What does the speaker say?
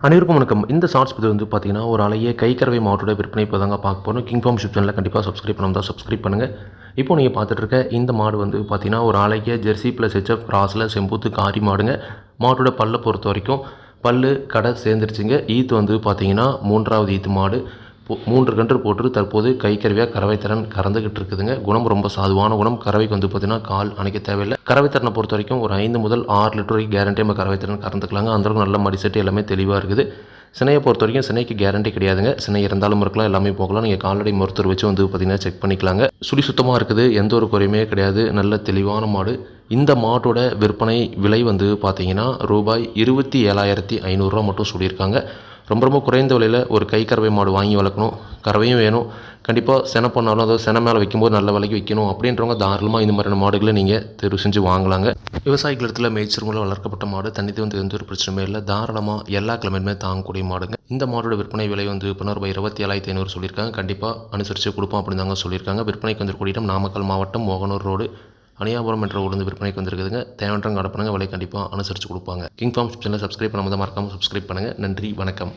அனைவருக்கும் வணக்கம். இந்த ஷார்ட்ஸ் பதிவு வந்து பார்த்தீங்கன்னா, ஒரு அழகிய கைக்கறவை மாட்டோட விற்பனை இப்போ தாங்க பார்க்க போறோம். கிங் ஃபார்ம் யூடியூப் சேனலை கண்டிப்பாக சப்ஸ்கிரைப் பண்ணாம தான் சப்ஸ்கிரைப் பண்ணுங்கள். இப்போ நீங்கள் பார்த்துட்டு இருக்க இந்த மாடு வந்து பார்த்தீங்கன்னா, ஒரு அழகிய ஜெர்சி ப்ளஸ் ஹெச்எஃப் கிராஸில் செம்பூத்து காரி மாடுங்க. மாட்டோட பல்லை பொறுத்த வரைக்கும் பல்லு கடை சேர்ந்துருச்சுங்க. ஈத்து வந்து பார்த்தீங்கன்னா 3வது ஈத்து மாடு. 3 கன்று போட்டு தற்போது கைக்கருவியாக கறவைத்திறன் கறந்துக்கிட்டு இருக்குதுங்க. குணம் ரொம்ப சாதுவான குணம். கறவைக்கு வந்து பார்த்தீங்கன்னா கால் அணைக்க தேவையில்லை. கறவைத்திறனை பொறுத்த வரைக்கும் ஒரு 5 முதல் 6 லிட்டர் வரைக்கும் கேரண்டி நம்ம கறவைத்திறன் கறந்துக்கலாங்க. அந்தளவுக்கு நல்ல மடி செட்டு எல்லாமே தெளிவாக இருக்குது. சினையை பொறுத்த வரைக்கும் சினைக்கு கேரண்டி கிடையாதுங்க. சினை இருந்தாலும் இருக்கலாம், எல்லாமே போகலாம். நீங்கள் கால்நடை மருத்துவர் வச்சு வந்து பார்த்தீங்கன்னா செக் பண்ணிக்கலாங்க. சுழி சுத்தமாக இருக்குது, எந்த ஒரு குறையுமே கிடையாது. நல்ல தெளிவான மாடு. இந்த மாட்டோட விற்பனை விலை வந்து பார்த்தீங்கன்னா ரூபாய் 27,500 மட்டும் சொல்லியிருக்காங்க. ரொம்ப குறைந்த விலையில் ஒரு கைக்கறவை மாடு வாங்கி வளர்க்கணும், கறவையும் வேணும், கண்டிப்பாக செனை பண்ணாலும் அதாவது செனை மேலே வைக்கும்போது நல்ல விலைக்கு விற்கணும் அப்படின்றவங்க தாராளமாக இந்த மாதிரியான மாடுகளை நீங்கள் தேர்வு செஞ்சு வாங்கலாங்க. விவசாயிகள் இடத்துல மேய்ச்சல் மூலம் வளர்க்கப்பட்ட மாடு, தண்ணி வந்து எந்த ஒரு பிரச்சனையுமே இல்லை. தாராளமாக எல்லா கிழமையுமே தாங்கக்கூடிய மாடுங்க. இந்த மாடோட விற்பனை விலை வந்து இப்போ ரூபாய் 27,500 சொல்லியிருக்காங்க. கண்டிப்பாக அனுசரித்து கொடுப்போம் அப்படின்னு தாங்க சொல்லியிருக்காங்க. விற்பனைக்கு வந்துக்கூடிய இடம் நாமக்கல் மாவட்டம் மோகனூர் ரோடு அணியாபுரம் என்ற ஊர்லேருந்து விற்பனைக்கு வந்திருக்குதுங்க. தேவையான கடை பண்ணுங்கள், விலை கண்டிப்பாக அனுசரித்து கொடுப்பாங்க. கிங் ஃபார்ம் சேனலை சப்ஸ்கிரைப் பண்ணாமல் தான் மறக்காமல் சப்ஸ்கிரைப் பண்ணுங்கள். நன்றி, வணக்கம்.